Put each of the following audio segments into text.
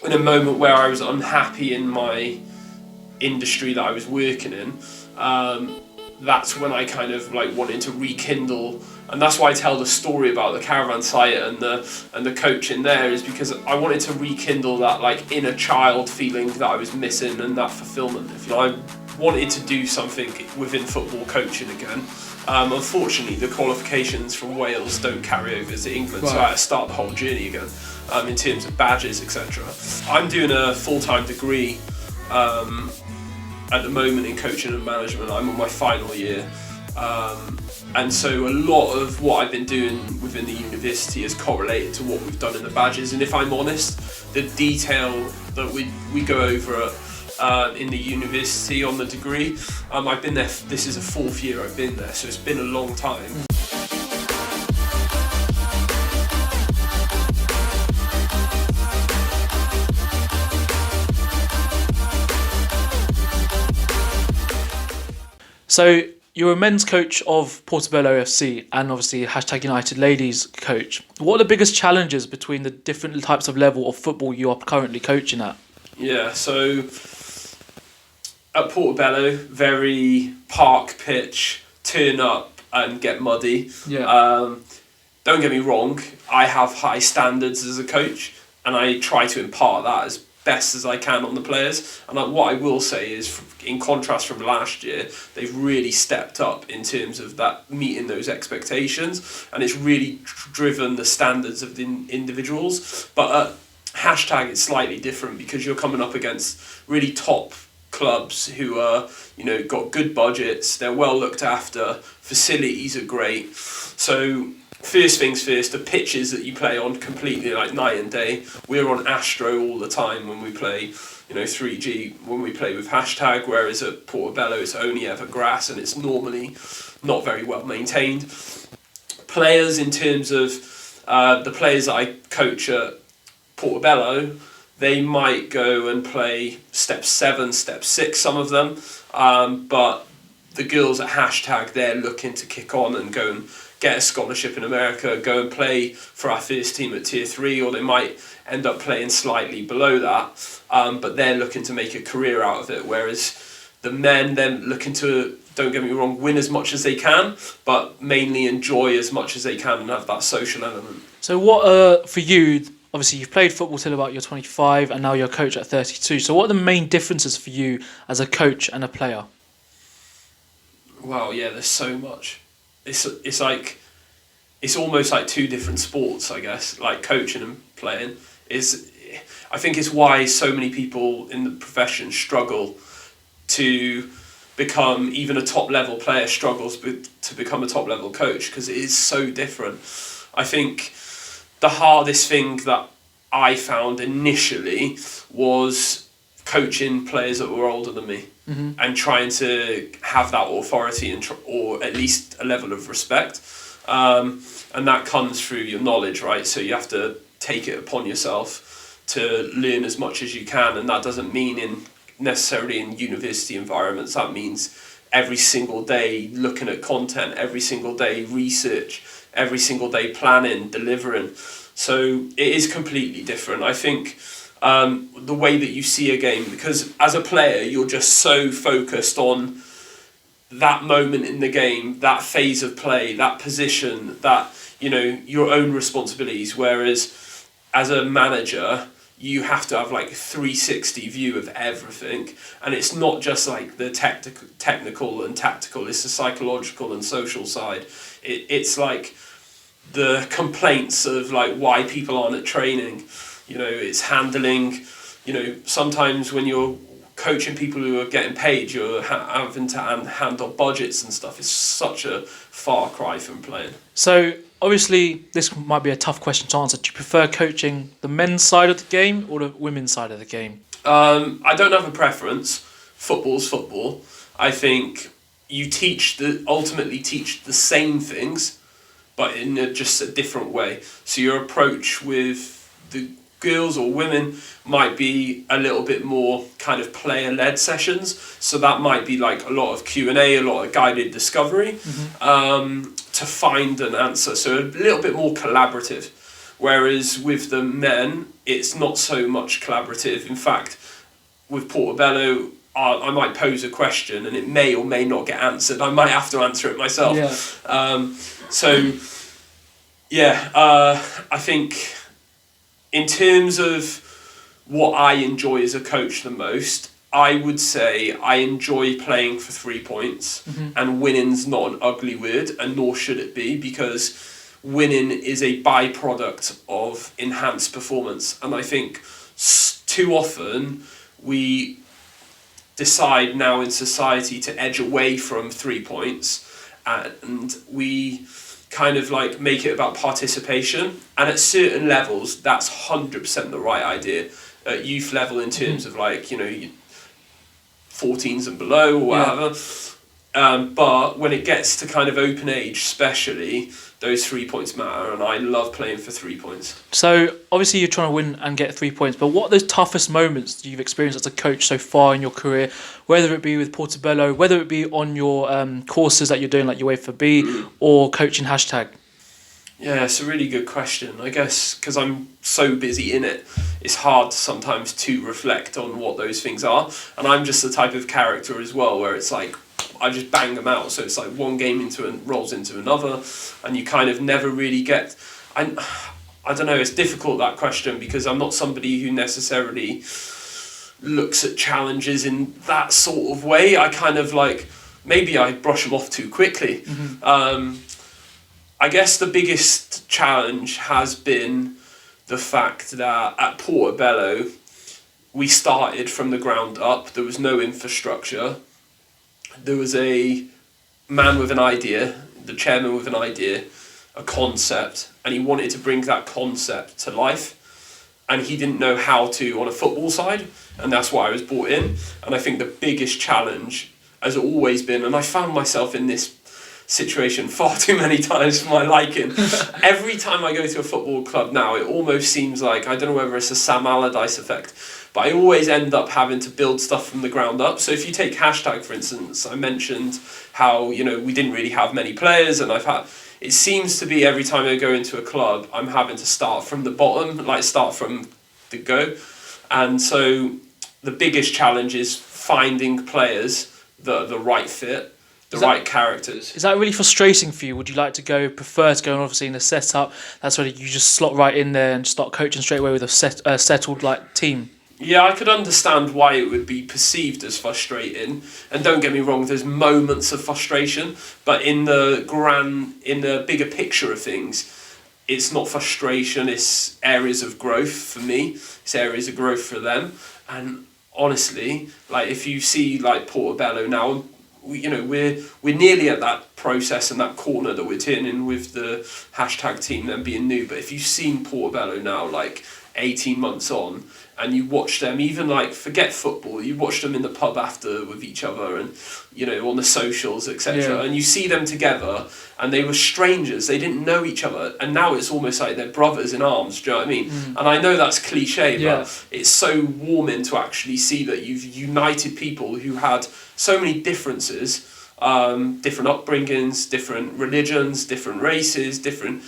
in a moment where I was unhappy in my industry that I was working in, that's when I kind of like wanted to rekindle, and that's why I tell the story about the caravan site and the coach in there, is because I wanted to rekindle that like inner child feeling that I was missing and that fulfillment. If I wanted to do something within football coaching again. Unfortunately, the qualifications from Wales don't carry over to England, right. So I had to start the whole journey again in terms of badges, etc. I'm doing a full-time degree at the moment in coaching and management. I'm on my final year, and so a lot of what I've been doing within the university is correlated to what we've done in the badges. And if I'm honest, the detail that we go over in the university on the degree, I've been there, this is the 4th year I've been there, so it's been a long time. So you're a men's coach of Portobello FC and obviously #United Ladies coach. What are the biggest challenges between the different types of level of football you are currently coaching at? Yeah, so at Portobello, very park pitch, turn up and get muddy. Yeah. Don't get me wrong, I have high standards as a coach and I try to impart that as best as I can on the players. And what I will say is, in contrast from last year, they've really stepped up in terms of that meeting those expectations, and it's really driven the standards of the individuals. But at # it's slightly different because you're coming up against really top clubs who are, got good budgets, they're well looked after, facilities are great. So first things first, the pitches that you play on completely like night and day. We're on Astro all the time when we play, 3G, when we play with #, whereas at Portobello it's only ever grass and it's normally not very well maintained. Players, in terms of the players that I coach at Portobello, they might go and play step 7, step 6, some of them, but the girls at #, they're looking to kick on and go and get a scholarship in America, go and play for our first team at tier 3, or they might end up playing slightly below that, but they're looking to make a career out of it, whereas the men, they're looking to, don't get me wrong, win as much as they can, but mainly enjoy as much as they can and have that social element. So what, for you, obviously you've played football till about you're 25 and now you're a coach at 32, so what are the main differences for you as a coach and a player? Wow, yeah, there's so much. It's like, it's almost like two different sports, I guess, like coaching and playing. I think it's why so many people in the profession struggle to become, even a top level player struggles to become a top level coach, because it is so different. I think the hardest thing that I found initially was coaching players that were older than me. Mm-hmm. And trying to have that authority or at least a level of respect, and that comes through your knowledge, right? So you have to take it upon yourself to learn as much as you can, and that doesn't mean necessarily in university environments. That means every single day looking at content, every single day research, every single day planning, delivering. So it is completely different. I think the way that you see a game, because as a player you're just so focused on that moment in the game, that phase of play, that position, that your own responsibilities, whereas as a manager you have to have like a 360 view of everything, and it's not just like the technical and tactical, it's the psychological and social side. It's like the complaints of like why people aren't at training. It's handling, sometimes when you're coaching people who are getting paid, you're having to handle budgets and stuff. It's such a far cry from playing. So, obviously, this might be a tough question to answer. Do you prefer coaching the men's side of the game or the women's side of the game? I don't have a preference. Football's football. I think you ultimately teach the same things, but in just a different way. So your approach with the girls or women might be a little bit more kind of player-led sessions, so that might be like a lot of Q&A, a lot of guided discovery, to find an answer, so a little bit more collaborative. Whereas with the men, it's not so much collaborative. In fact, with Portobello, I might pose a question and it may or may not get answered. I might have to answer it myself. I think in terms of what I enjoy as a coach the most, I would say I enjoy playing for 3 points, and winning's not an ugly word, and nor should it be, because winning is a byproduct of enhanced performance. And I think too often we decide now in society to edge away from 3 points, and we kind of like make it about participation. And at certain levels, that's 100% the right idea. At youth level, in terms of like, 14s and below or whatever. But when it gets to kind of open age, especially, those 3 points matter, and I love playing for 3 points. So obviously you're trying to win and get 3 points, but what are those toughest moments you've experienced as a coach so far in your career, whether it be with Portobello, whether it be on your courses that you're doing like UEFA B or coaching hashtag? Yeah, it's a really good question. I guess because I'm so busy in it, it's hard sometimes to reflect on what those things are. And I'm just the type of character as well where it's like, I just bang them out. So it's like one game rolls into another, and you kind of never really get... I don't know, it's difficult, that question, because I'm not somebody who necessarily looks at challenges in that sort of way. I kind of like, maybe I brush them off too quickly. I guess the biggest challenge has been the fact that at Portobello, we started from the ground up. There was no infrastructure. There was a man with an idea, the chairman with an idea, a concept, and he wanted to bring that concept to life. And he didn't know how to on a football side, and that's why I was brought in. And I think the biggest challenge has always been, and I found myself in this situation far too many times for my liking. Every time I go to a football club now, it almost seems like, I don't know whether it's a Sam Allardyce effect, but I always end up having to build stuff from the ground up. So if you take hashtag, for instance, I mentioned how, we didn't really have many players, and it seems to be every time I go into a club, I'm having to start from the bottom, like start from the go. And so the biggest challenge is finding players that are the right fit, right characters. Is that really frustrating for you? Would you prefer to go and obviously in a setup that's where you just slot right in there and start coaching straight away with a settled like team? Yeah, I could understand why it would be perceived as frustrating. And don't get me wrong, there's moments of frustration, but in the bigger picture of things, it's not frustration, it's areas of growth for me. It's areas of growth for them. And honestly, like if you see like Portobello now, we're nearly at that process and that corner that we're turning with the hashtag team then being new. But if you've seen Portobello now, like 18 months on, and you watch them, even like, forget football, you watch them in the pub after with each other and, on the socials, etc. And you see them together, and they were strangers, they didn't know each other, and now it's almost like they're brothers in arms, do you know what I mean? And I know that's cliche, but it's so warming to actually see that you've united people who had so many differences, different upbringings, different religions, different races, different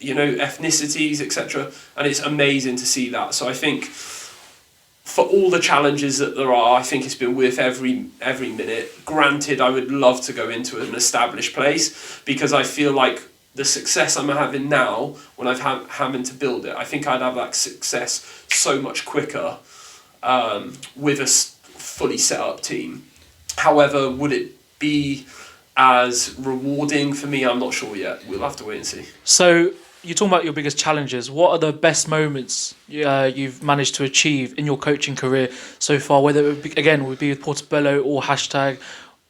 ethnicities, etc. And it's amazing to see that. So I think for all the challenges that there are, I think it's been worth every minute. Granted, I would love to go into an established place, because I feel like the success I'm having now, when I've having to build it, I think I'd have that success so much quicker with a fully set up team. However, would it be as rewarding for me? I'm not sure yet. We'll have to wait and see. So you're talking about your biggest challenges. What are the best moments you've managed to achieve in your coaching career so far, whether it would be with Portobello or hashtag,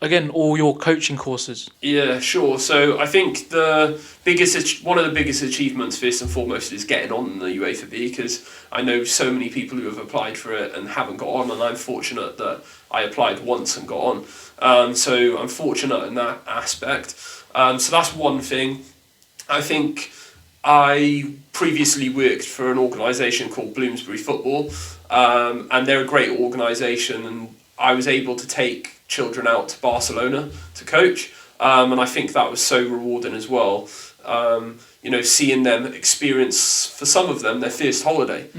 again, all your coaching courses? Yeah, sure. So I think one of the biggest achievements, first and foremost, is getting on the UEFA B, because I know so many people who have applied for it and haven't got on, and I'm fortunate that I applied once and got on. So I'm fortunate in that aspect. So that's one thing. I think I previously worked for an organisation called Bloomsbury Football, and they're a great organisation, and I was able to take children out to Barcelona to coach, and I think that was so rewarding as well. seeing them experience, for some of them, their first holiday.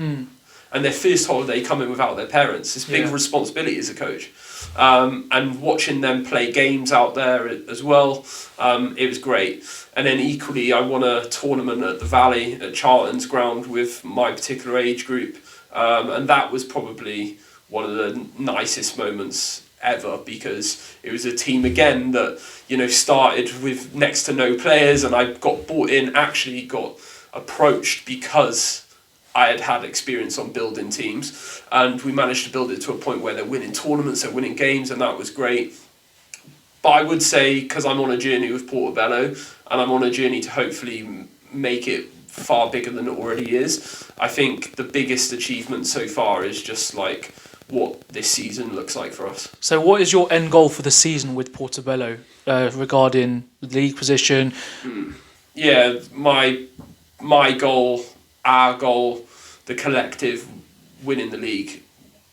And their first holiday coming without their parents. It's a big responsibility as a coach. And watching them play games out there as well, it was great. And then equally, I won a tournament at the Valley at Charlton's ground with my particular age group. And that was probably one of the nicest moments ever, because it was a team again that, started with next to no players, and I got brought in, actually got approached because I had experience on building teams, and we managed to build it to a point where they're winning tournaments, they're winning games, and that was great. But I would say, because I'm on a journey with Portobello, and I'm on a journey to hopefully make it far bigger than it already is, I think the biggest achievement so far is just like what this season looks like for us. So what is your end goal for the season with Portobello regarding the league position? Yeah, my goal, our goal, the collective, winning the league.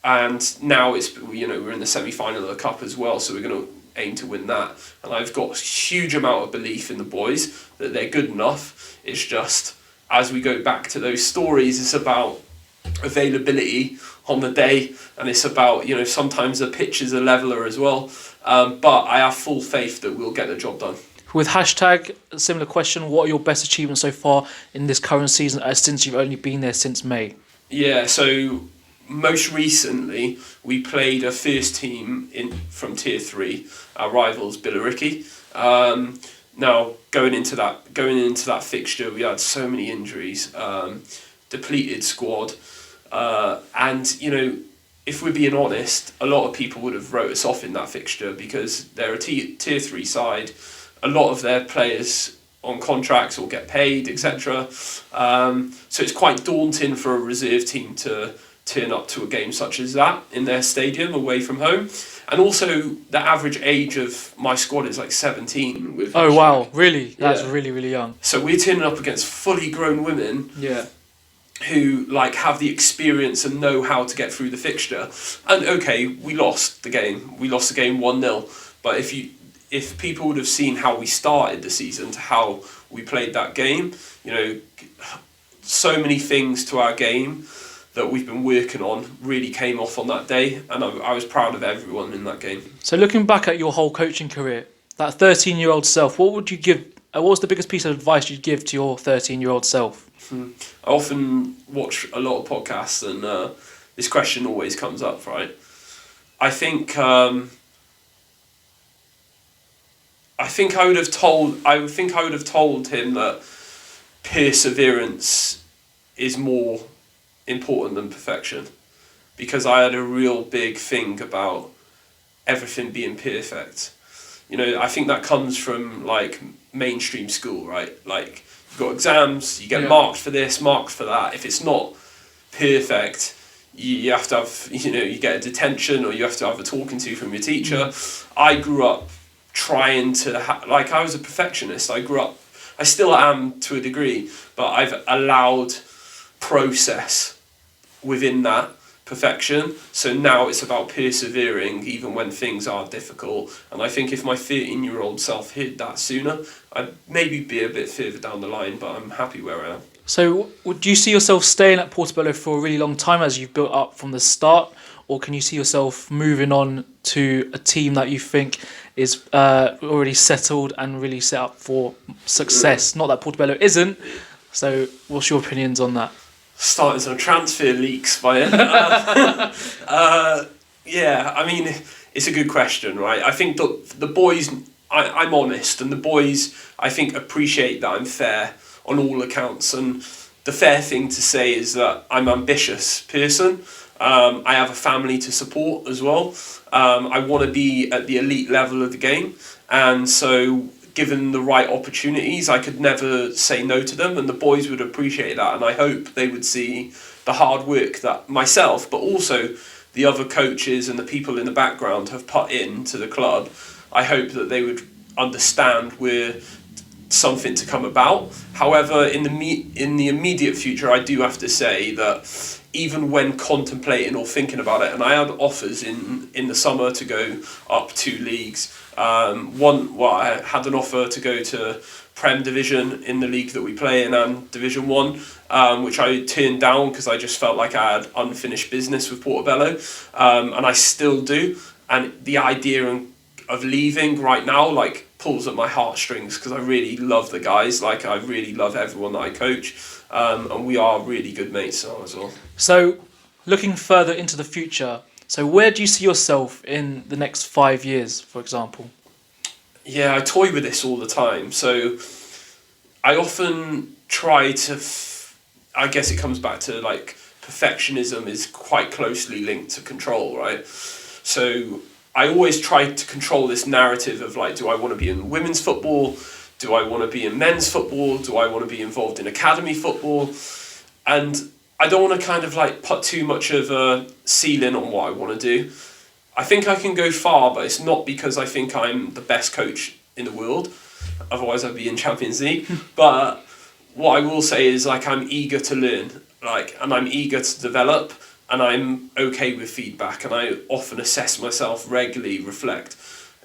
And now it's, we're in the semi-final of the cup as well, so we're going to aim to win that. And I've got a huge amount of belief in the boys that they're good enough. It's just, as we go back to those stories, it's about availability on the day, and it's about, sometimes the pitch is a leveler as well. But I have full faith that we'll get the job done. With hashtag, a similar question, what are your best achievements so far in this current season, since you've only been there since May? Yeah, so most recently we played a first team from Tier 3, our rivals Billericay. Now going into that fixture, we had so many injuries, depleted squad, and if we're being honest, a lot of people would have wrote us off in that fixture because they're a Tier 3 side. A lot of their players on contracts will get paid, etc. So it's quite daunting for a reserve team to turn up to a game such as that in their stadium away from home. And also, the average age of my squad is like 17. Oh, wow, really? That's really, really young. So we're turning up against fully grown women who have the experience and know how to get through the fixture. And okay, we lost the game. We lost the game 1-0. But if people would have seen how we started the season to how we played that game, so many things to our game that we've been working on really came off on that day, and I was proud of everyone in that game. So looking back at your whole coaching career, that 13-year-old self, what would you give? What was the biggest piece of advice you'd give to your 13-year-old self? I often watch a lot of podcasts, and this question always comes up, right? I think I would have told him that perseverance is more important than perfection, because I had a real big thing about everything being perfect. I think that comes from mainstream school, right? You've got exams, you get marked for this, marked for that. If it's not perfect, you have to have, you get a detention, or you have to have a talking to from your teacher. I grew up trying to I was a perfectionist. I still am to a degree, but I've allowed process within that perfection. So now it's about persevering even when things are difficult. And I think if my 13-year-old self heard that sooner, I'd maybe be a bit further down the line, but I'm happy where I am. So would you see yourself staying at Portobello for a really long time as you've built up from the start, or can you see yourself moving on to a team that you think is already settled and really set up for success? Not that Portobello isn't. So what's your opinions on that? Starting some transfer leaks by it. It's a good question, right? I think the boys, I'm honest, and the boys, I think, appreciate that I'm fair on all accounts. And the fair thing to say is that I'm an ambitious person. I have a family to support as well. I want to be at the elite level of the game. And so, given the right opportunities, I could never say no to them, and the boys would appreciate that, and I hope they would see the hard work that myself, but also the other coaches and the people in the background have put into the club. I hope that they would understand we're something to come about. However, in the immediate future, I do have to say that even when contemplating or thinking about it, and I had offers in the summer to go up 2 leagues. I had an offer to go to Prem Division in the league that we play in, and Division 1, which I turned down because I just felt like I had unfinished business with Portobello, and I still do. And the idea of leaving right now like pulls at my heartstrings, because I really love the guys. Like, I really love everyone that I coach, and we are really good mates now as well. So, looking further into the future, so where do you see yourself in the next 5 years, for example? Yeah, I toy with this all the time. So I often try to, I guess it comes back to like perfectionism is quite closely linked to control, right? So I always try to control this narrative of like, do I want to be in women's football? Do I want to be in men's football? Do I want to be involved in academy football? And I don't want to kind of like put too much of a ceiling on what I want to do. I think I can go far, but it's not because I think I'm the best coach in the world. Otherwise, I'd be in Champions League. But what I will say is like, I'm eager to learn, like, and I'm eager to develop, and I'm okay with feedback, and I often assess myself regularly, reflect,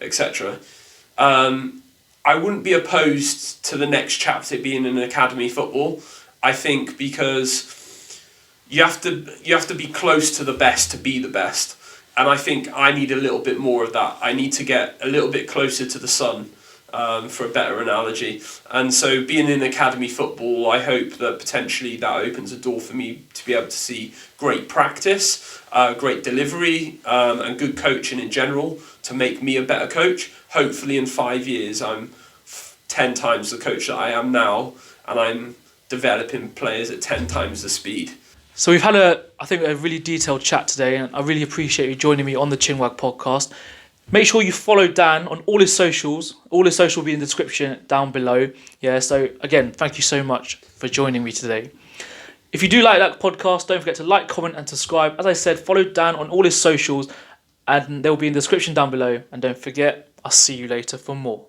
etc. I wouldn't be opposed to the next chapter being in academy football. I think because you have to be close to the best to be the best. And I think I need a little bit more of that. I need to get a little bit closer to the sun, for a better analogy. And so being in academy football, I hope that potentially that opens a door for me to be able to see great practice, great delivery, and good coaching in general to make me a better coach. Hopefully in 5 years, I'm 10 times the coach that I am now, and I'm developing players at 10 times the speed. So we've had I think a really detailed chat today, and I really appreciate you joining me on the Chinwag podcast. Make sure you follow Dan on all his socials. All his socials will be in the description down below. Yeah, so again, thank you so much for joining me today. If you do like that podcast, don't forget to like, comment and subscribe. As I said, follow Dan on all his socials, and they will be in the description down below. And don't forget, I'll see you later for more.